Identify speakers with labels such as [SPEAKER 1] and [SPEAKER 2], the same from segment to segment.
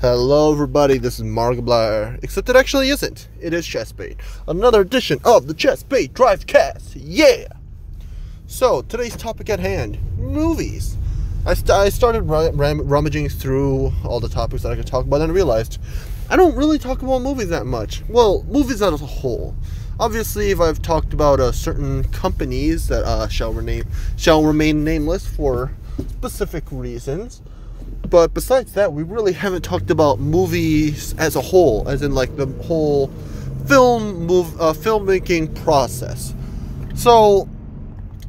[SPEAKER 1] Hello everybody, this is Markiplier, except it actually isn't. It is Chessbait. Another edition of the Chessbait Drivecast, yeah! So, today's topic at hand, movies. I started rummaging through all the topics that I could talk about and realized I don't really talk about movies that much. Well, movies as a whole. Obviously, if I've talked about certain companies that shall remain nameless for specific reasons. But besides that, we really haven't talked about movies as a whole, as in like the whole filmmaking process. So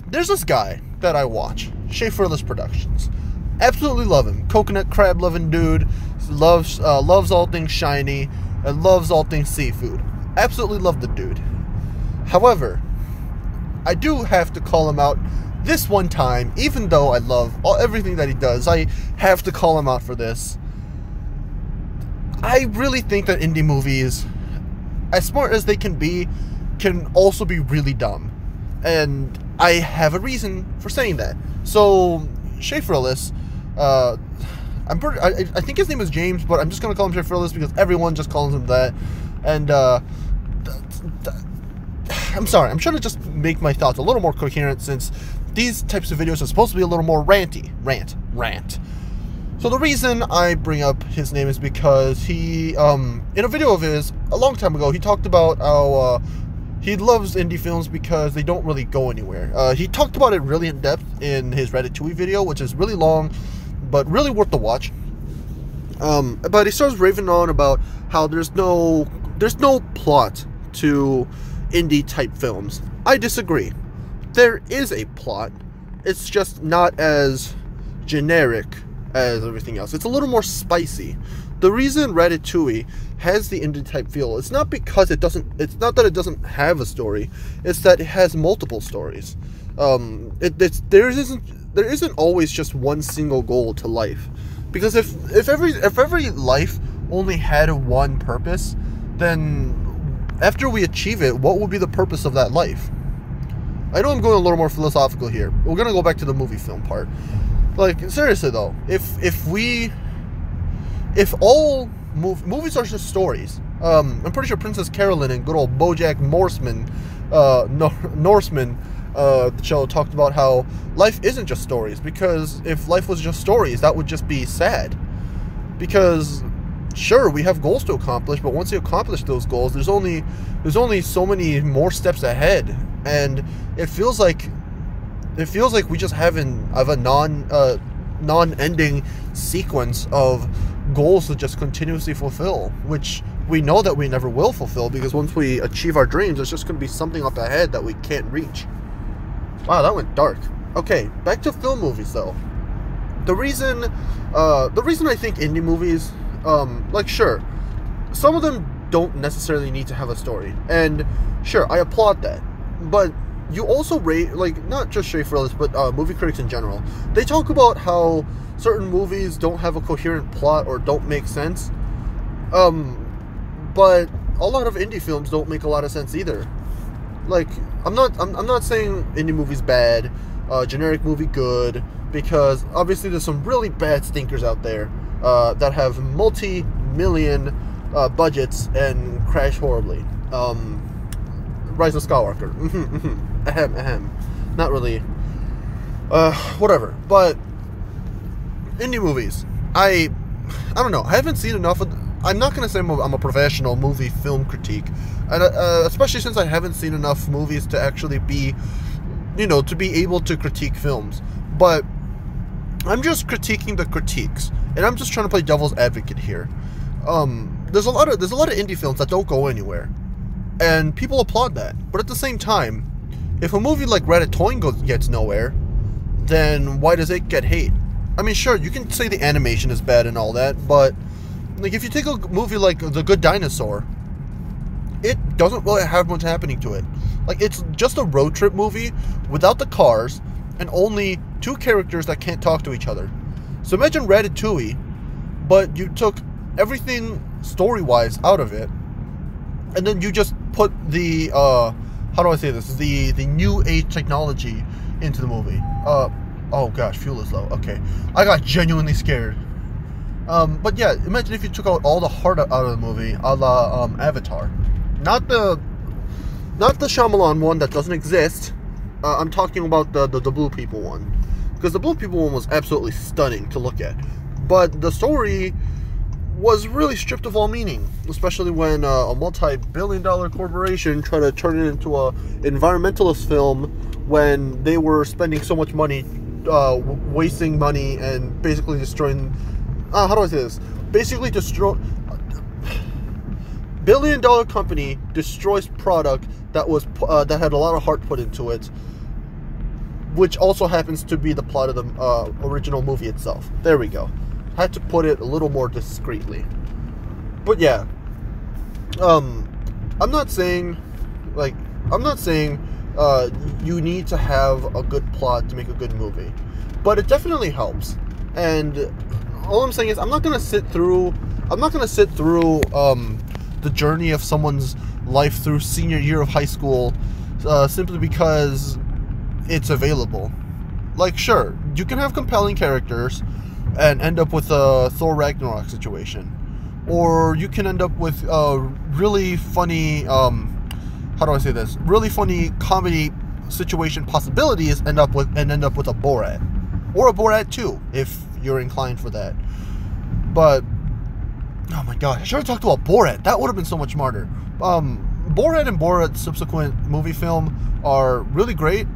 [SPEAKER 1] there's this guy that I watch, Schaeferless Productions. Absolutely love him. Coconut crab loving dude, loves all things shiny, and loves all things seafood. Absolutely love the dude. However, I do have to call him out this one time, even though I love everything that he does. I have to call him out for this. I really think that indie movies, as smart as they can also be really dumb. And I have a reason for saying that. So, Schaeferless, I think his name is James, but I'm just going to call him Schaeferless because everyone just calls him that. And, I'm sorry, I'm trying to just make my thoughts a little more coherent since these types of videos are supposed to be a little more ranty. Rant. So the reason I bring up his name is because he, in a video of his, a long time ago, he talked about how he loves indie films because they don't really go anywhere. He talked about it really in depth in his Ratatouille video, which is really long, but really worth the watch. But he starts raving on about how there's no plot to indie type films. I disagree. There is a plot. It's just not as generic as everything else. It's a little more spicy. The reason Ratatouille has the indie type feel, it's not because it's not that it doesn't have a story, it's that it has multiple stories. There isn't always just one single goal to life. Because if every life only had one purpose, then after we achieve it, what would be the purpose of that life? I know I'm going a little more philosophical here. We're gonna go back to the movie film part. Like, seriously though, if all movies are just stories, I'm pretty sure Princess Carolyn and good old BoJack Norseman, the show talked about how life isn't just stories, because if life was just stories, that would just be sad. Because sure, we have goals to accomplish, but once you accomplish those goals, there's only so many more steps ahead, and it feels like we just have a non-ending sequence of goals to just continuously fulfill, which we know that we never will fulfill, because once we achieve our dreams, there's just going to be something up ahead that we can't reach. Wow, that went dark. Okay, back to film movies though. The reason I think indie movies, like, sure, some of them don't necessarily need to have a story, and sure, I applaud that, but you also rate, like, not just Schaeferless, but movie critics in general, they talk about how certain movies don't have a coherent plot or don't make sense, but a lot of indie films don't make a lot of sense either. Like, I'm not saying indie movies bad, generic movie good, because obviously there's some really bad stinkers out there that have multi-million budgets and crash horribly. Rise of Skywalker. Ahem. Not really. Whatever. But indie movies, I don't know. I haven't seen enough of. I'm not gonna say I'm a professional movie film critique, and especially since I haven't seen enough movies to actually be, to be able to critique films. But I'm just critiquing the critiques, and I'm just trying to play devil's advocate here. There's a lot of indie films that don't go anywhere, and people applaud that. But at the same time, if a movie like Ratatouille gets nowhere, then why does it get hate? I mean, sure, you can say the animation is bad and all that, but like, if you take a movie like The Good Dinosaur, it doesn't really have much happening to it. Like, it's just a road trip movie without the cars and only two characters that can't talk to each other. So imagine Ratatouille, but you took everything story-wise out of it, and then you just put the how do I say this? The new age technology into the movie. Oh gosh, fuel is low. Okay, I got genuinely scared. But yeah, imagine if you took out all the heart out of the movie, a la Avatar. Not the Shyamalan one that doesn't exist. I'm talking about the Blue People one. Because the Blue People one was absolutely stunning to look at. But the story was really stripped of all meaning. Especially when a multi-billion-dollar corporation tried to turn it into a environmentalist film when they were spending so much money, wasting money and basically destroying... how do I say this? Basically billion-dollar company destroys product that was that had a lot of heart put into it, which also happens to be the plot of the original movie itself. There we go. Had to put it a little more discreetly. But yeah, I'm not saying you need to have a good plot to make a good movie, but it definitely helps. And all I'm saying is I'm not gonna sit through the journey of someone's life through senior year of high school simply because it's available. Like, sure, you can have compelling characters and end up with a Thor Ragnarok situation, or you can end up with really funny really funny comedy situation possibilities, end up with a Borat, or a Borat 2 if you're inclined for that. But oh my god, I should have talked about Borat. That would have been so much smarter. Borat and Borat's subsequent movie film are really great.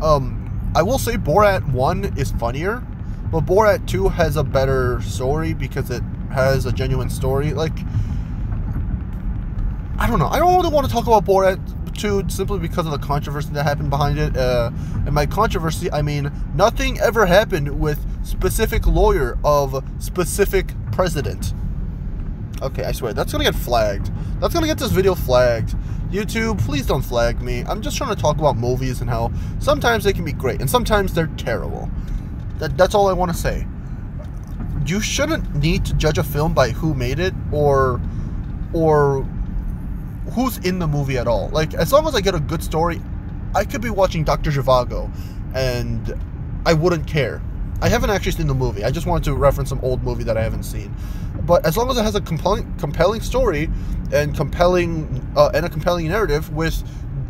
[SPEAKER 1] I will say Borat 1 is funnier, but Borat 2 has a better story because it has a genuine story. Like, I don't know. I don't really want to talk about Borat 2 simply because of the controversy that happened behind it. And by controversy, I mean nothing ever happened with specific lawyer of specific president. Okay, I swear, that's gonna get flagged. That's gonna get this video flagged. YouTube, please don't flag me. I'm just trying to talk about movies and how sometimes they can be great and sometimes they're terrible. That's all I want to say. You shouldn't need to judge a film by who made it or who's in the movie at all. Like, as long as I get a good story, I could be watching Dr. Zhivago and I wouldn't care. I haven't actually seen the movie. I just wanted to reference some old movie that I haven't seen. But as long as it has a compelling story and a compelling narrative with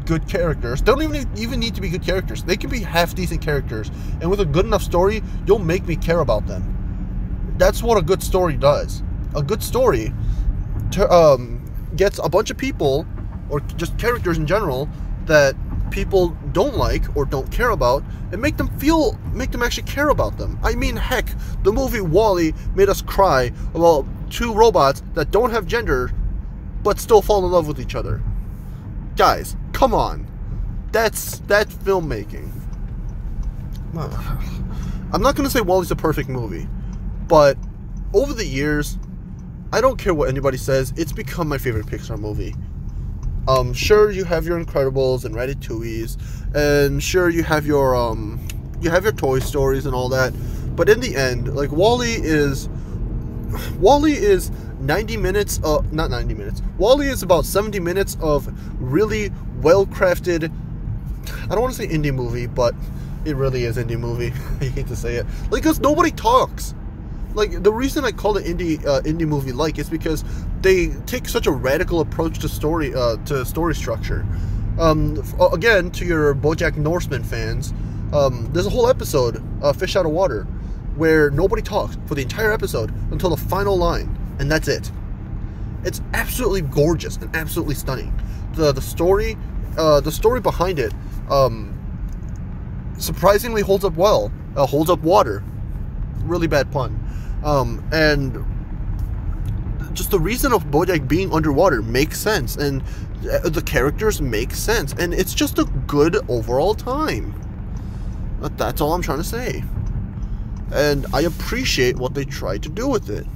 [SPEAKER 1] good characters, they don't even need to be good characters. They can be half decent characters, and with a good enough story, you'll make me care about them. That's what a good story does. A good story gets a bunch of people, or just characters in general, that people don't like or don't care about, and make them actually care about them. I mean, heck, the movie WALL-E made us cry about two robots that don't have gender but still fall in love with each other. Guys, come on. That's filmmaking. I'm not going to say WALL-E's a perfect movie, but over the years, I don't care what anybody says, it's become my favorite Pixar movie. Sure, you have your Incredibles and Ratatouilles, and sure, you have your Toy Stories and all that, but in the end, like, WALL-E is 90 minutes, not 90 minutes, WALL-E is about 70 minutes of really well-crafted, I don't want to say indie movie, but it really is indie movie, I hate to say it, like, because nobody talks. Like, the reason I call it indie movie like is because they take such a radical approach to story structure. Again, to your BoJack Horseman fans, there's a whole episode, Fish Out of Water, where nobody talks for the entire episode until the final line, and that's it. It's absolutely gorgeous and absolutely stunning. The story behind it, surprisingly holds up well. Holds up water. Really bad pun. And just the reason of BoJack being underwater makes sense, and the characters make sense, and it's just a good overall time. That's all I'm trying to say. And I appreciate what they tried to do with it.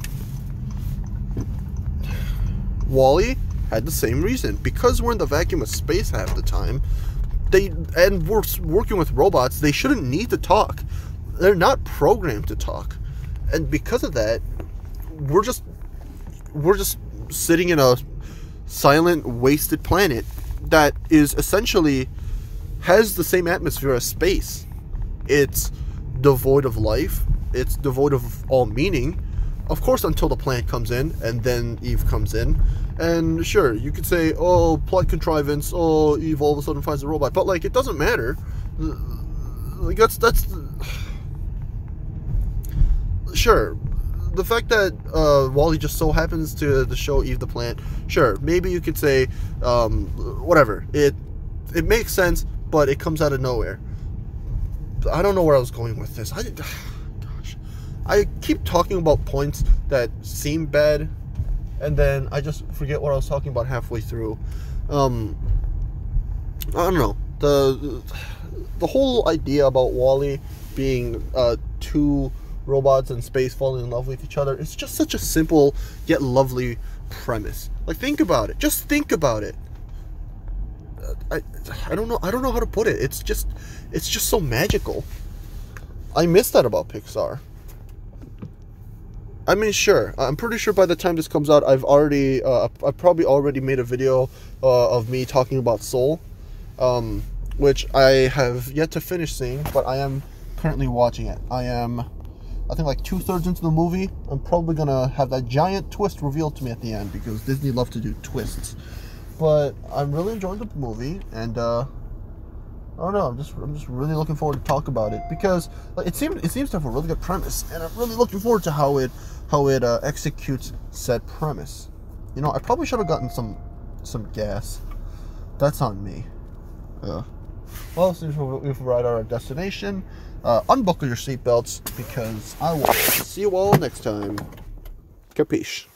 [SPEAKER 1] WALL-E had the same reason. Because we're in the vacuum of space half the time, and we're working with robots, they shouldn't need to talk. They're not programmed to talk. And because of that, we're just sitting in a silent, wasted planet that is essentially has the same atmosphere as space. It's devoid of life. It's devoid of all meaning. of course, until the plant comes in, and then Eve comes in. And sure, you could say, oh, plot contrivance, oh, Eve all of a sudden finds the robot. But, like, it doesn't matter. Like, that's... Sure. The fact that Wally just so happens to show Eve the plant, sure, maybe you could say, whatever. It makes sense, but it comes out of nowhere. I don't know where I was going with this. Gosh. I keep talking about points that seem bad, and then I just forget what I was talking about halfway through. I don't know. The whole idea about Wally being two robots in space falling in love with each other, it's just such a simple yet lovely premise. Like, think about it. Just think about it. I don't know how to put it. It's just so magical. I miss that about Pixar. I mean, sure, I'm pretty sure by the time this comes out, I've probably already made a video of me talking about Soul, which I have yet to finish seeing, but I am currently watching it. I think like 2/3 into the movie. I'm probably gonna have that giant twist revealed to me at the end, because Disney loves to do twists. But I'm really enjoying the movie, and I don't know. I'm just really looking forward to talk about it, because like, it seems to have a really good premise, and I'm really looking forward to how it executes said premise. You know, I probably should have gotten some gas. That's on me. Well, since we've arrived at our destination, unbuckle your seatbelts, because I will see you all next time. Capiche?